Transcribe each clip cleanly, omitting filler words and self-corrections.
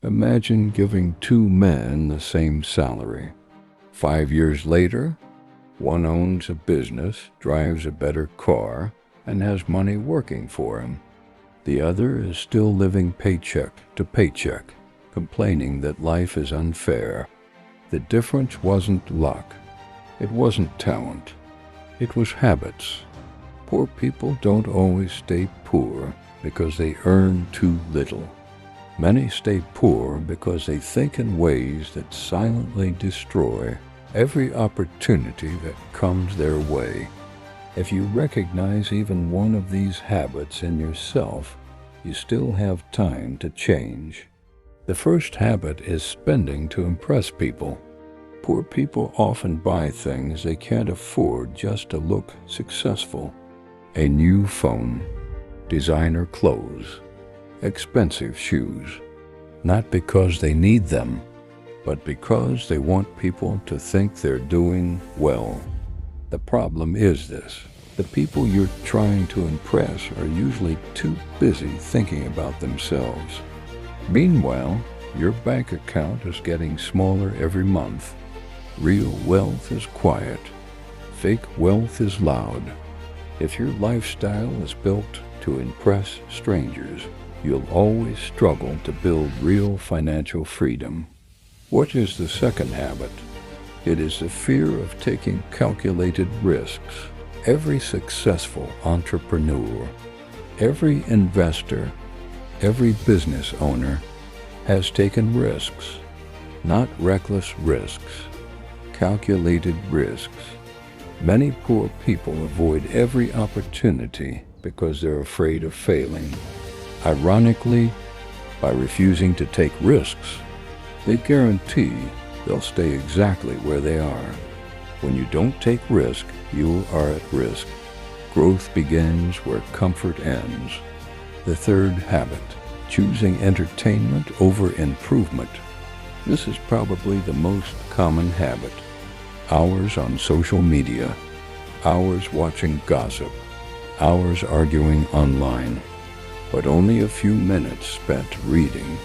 Imagine giving two men the same salary. 5 years later, one owns a business, drives a better car, and has money working for him. The other is still living paycheck to paycheck, complaining that life is unfair. The difference wasn't luck. It wasn't talent. It was habits. Poor people don't always stay poor because they earn too little. Many stay poor because they think in ways that silently destroy every opportunity that comes their way. If you recognize even one of these habits in yourself, you still have time to change. The first habit is spending to impress people. Poor people often buy things they can't afford just to look successful. A new phone, designer clothes, expensive shoes, not because they need them, but because they want people to think they're doing well. The problem is this: the people you're trying to impress are usually too busy thinking about themselves. Meanwhile, your bank account is getting smaller every month. Real wealth is quiet. Fake wealth is loud. If your lifestyle is built to impress strangers, you'll always struggle to build real financial freedom. What is the second habit? It is the fear of taking calculated risks. Every successful entrepreneur, every investor, every business owner has taken risks, not reckless risks, calculated risks. Many poor people avoid every opportunity because they're afraid of failing. Ironically, by refusing to take risks, they guarantee they'll stay exactly where they are. When you don't take risk, you are at risk. Growth begins where comfort ends. The third habit: choosing entertainment over improvement. This is probably the most common habit. Hours on social media, hours watching gossip, hours arguing online, but only a few minutes spent reading.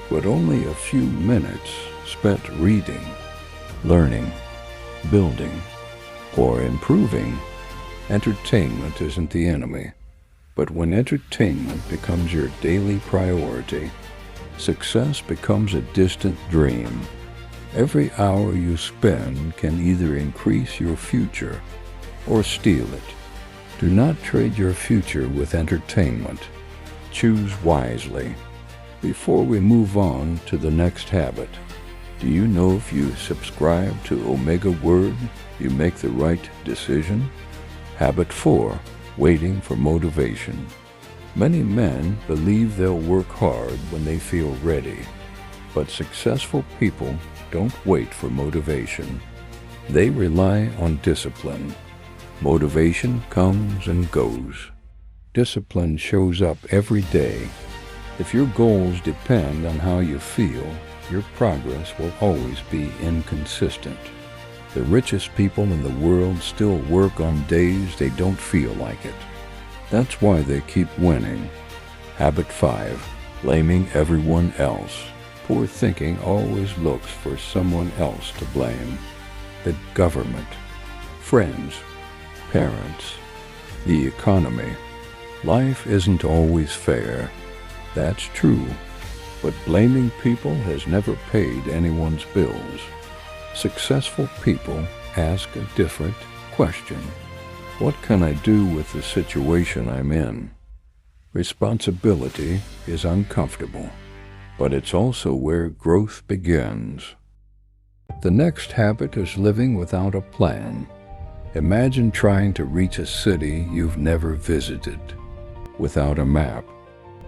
But only a few minutes spent reading, learning, building, or improving. Entertainment isn't the enemy, but when entertainment becomes your daily priority, success becomes a distant dream. Every hour you spend can either increase your future or steal it. Do not trade your future with entertainment. Choose wisely. Before we move on to the next habit, do you know if you subscribe to Omega Word, you make the right decision? Habit 4, waiting for motivation. Many men believe they'll work hard when they feel ready, but successful people don't wait for motivation. They rely on discipline. Motivation comes and goes. Discipline shows up every day. If your goals depend on how you feel, your progress will always be inconsistent. The richest people in the world still work on days they don't feel like it. That's why they keep winning. Habit 5, blaming everyone else. Poor thinking always looks for someone else to blame. The government, friends, parents, the economy. Life isn't always fair. That's true, but blaming people has never paid anyone's bills. Successful people ask a different question. What can I do with the situation I'm in? Responsibility is uncomfortable, but it's also where growth begins. The next habit is living without a plan. Imagine trying to reach a city you've never visited. Without a map,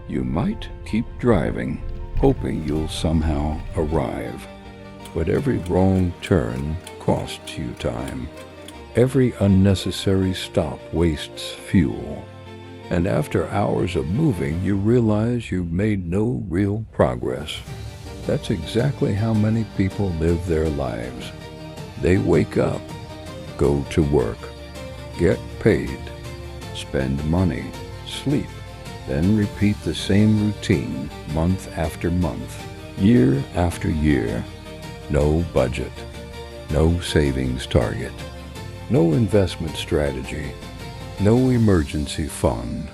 you might keep driving, hoping you'll somehow arrive. But every wrong turn costs you time. Every unnecessary stop wastes fuel. And after hours of moving, you realize you've made no real progress. That's exactly how many people live their lives. They wake up, go to work, get paid, spend money, sleep, Then repeat the same routine month after month, year after year. No budget, no savings target, no investment strategy, no emergency fund,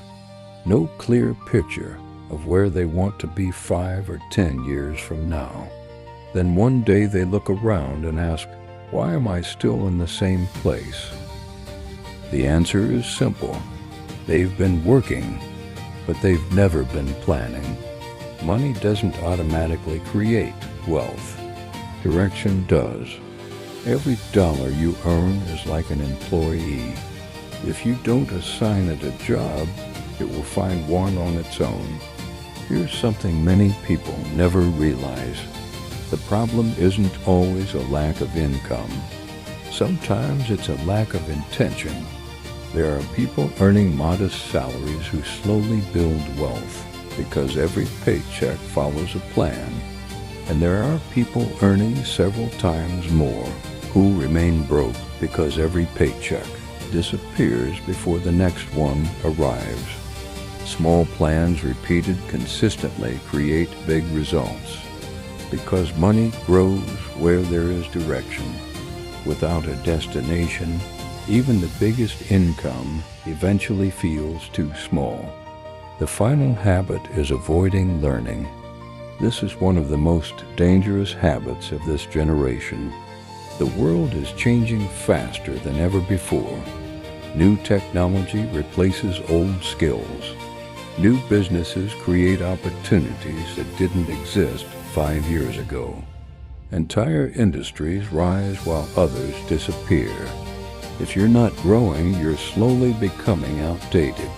no clear picture of where they want to be 5 or 10 years from now. Then one day they look around and ask, why am I still in the same place? The answer is simple. They've been working, but they've never been planning. Money doesn't automatically create wealth. Direction does. Every dollar you earn is like an employee. If you don't assign it a job, it will find one on its own. Here's something many people never realize. The problem isn't always a lack of income. Sometimes it's a lack of intention. There are people earning modest salaries who slowly build wealth because every paycheck follows a plan. And there are people earning several times more who remain broke because every paycheck disappears before the next one arrives. Small plans repeated consistently create big results because money grows where there is direction. Without a destination, even the biggest income eventually feels too small. The final habit is avoiding learning. This is one of the most dangerous habits of this generation. The world is changing faster than ever before. New technology replaces old skills. New businesses create opportunities that didn't exist 5 years ago. Entire industries rise while others disappear. If you're not growing, you're slowly becoming outdated.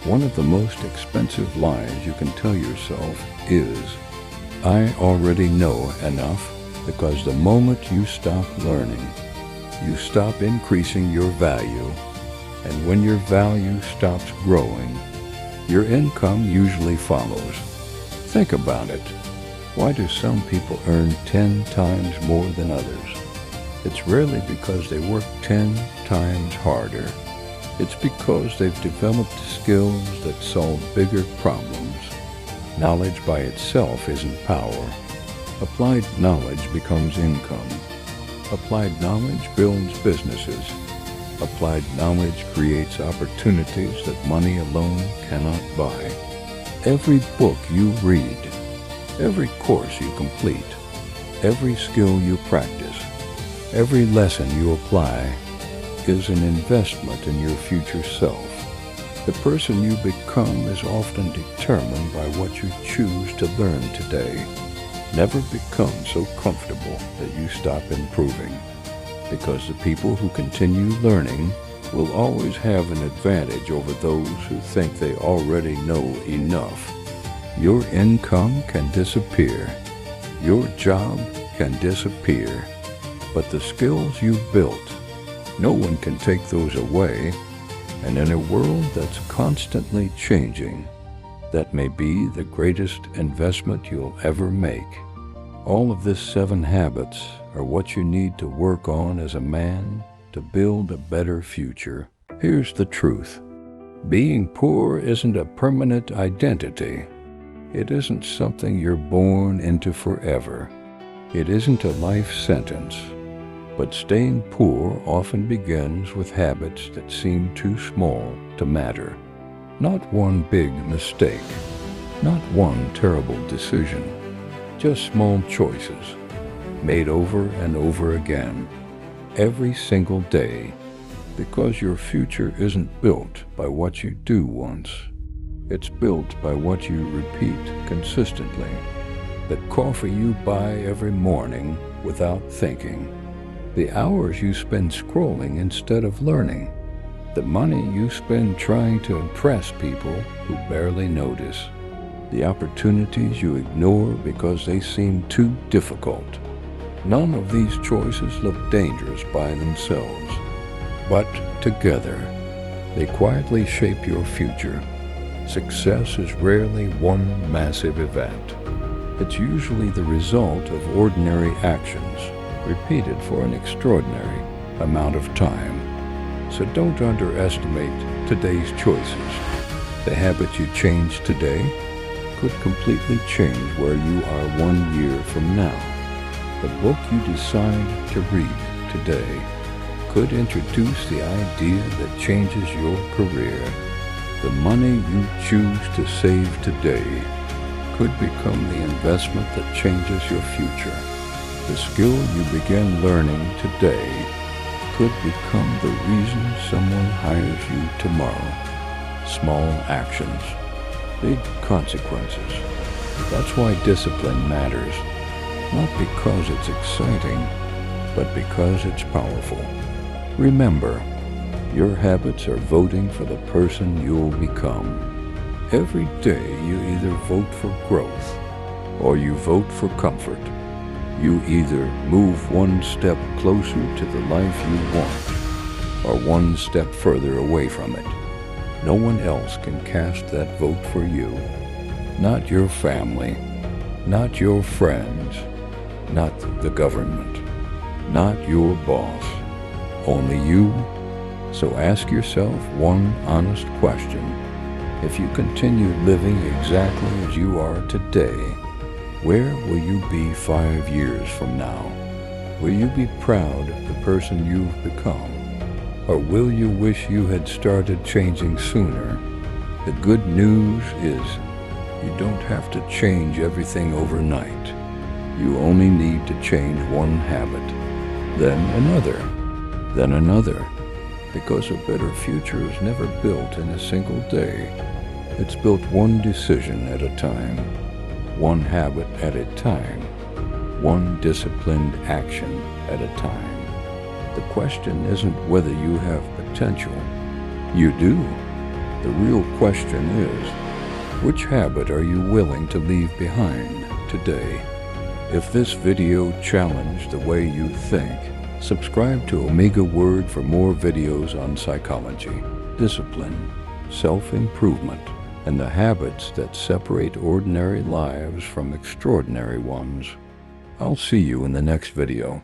One of the most expensive lies you can tell yourself is, I already know enough, because the moment you stop learning, you stop increasing your value, and when your value stops growing, your income usually follows. Think about it. Why do some people earn 10 times more than others? It's rarely because they work 10 times harder. It's because they've developed skills that solve bigger problems. Knowledge by itself isn't power. Applied knowledge becomes income. Applied knowledge builds businesses. Applied knowledge creates opportunities that money alone cannot buy. Every book you read, every course you complete, every skill you practice, every lesson you apply is an investment in your future self. The person you become is often determined by what you choose to learn today. Never become so comfortable that you stop improving, because the people who continue learning will always have an advantage over those who think they already know enough. Your income can disappear. Your job can disappear. But the skills you've built, no one can take those away. And in a world that's constantly changing, that may be the greatest investment you'll ever make. All of these 7 habits are what you need to work on as a man to build a better future. Here's the truth. Being poor isn't a permanent identity. It isn't something you're born into forever. It isn't a life sentence. But staying poor often begins with habits that seem too small to matter. Not one big mistake, not one terrible decision, just small choices, made over and over again, every single day, because your future isn't built by what you do once. It's built by what you repeat consistently. The coffee you buy every morning without thinking. The hours you spend scrolling instead of learning. The money you spend trying to impress people who barely notice. The opportunities you ignore because they seem too difficult. None of these choices look dangerous by themselves, but together, they quietly shape your future. Success is rarely one massive event. It's usually the result of ordinary actions, repeated for an extraordinary amount of time. So don't underestimate today's choices. The habit you change today could completely change where you are 1 year from now. The book you decide to read today could introduce the idea that changes your career. The money you choose to save today could become the investment that changes your future. The skill you begin learning today could become the reason someone hires you tomorrow. Small actions, big consequences. That's why discipline matters, not because it's exciting, but because it's powerful. Remember, your habits are voting for the person you'll become. Every day you either vote for growth or you vote for comfort. You either move one step closer to the life you want or one step further away from it. No one else can cast that vote for you. Not your family, not your friends, not the government, not your boss. Only you. So ask yourself one honest question. If you continue living exactly as you are today, where will you be 5 years from now? Will you be proud of the person you've become? Or will you wish you had started changing sooner? The good news is you don't have to change everything overnight. You only need to change one habit, then another, because a better future is never built in a single day. It's built one decision at a time, one habit at a time, one disciplined action at a time. The question isn't whether you have potential. You do. The real question is, which habit are you willing to leave behind today? If this video challenged the way you think, subscribe to Omega Word for more videos on psychology, discipline, self-improvement, and the habits that separate ordinary lives from extraordinary ones. I'll see you in the next video.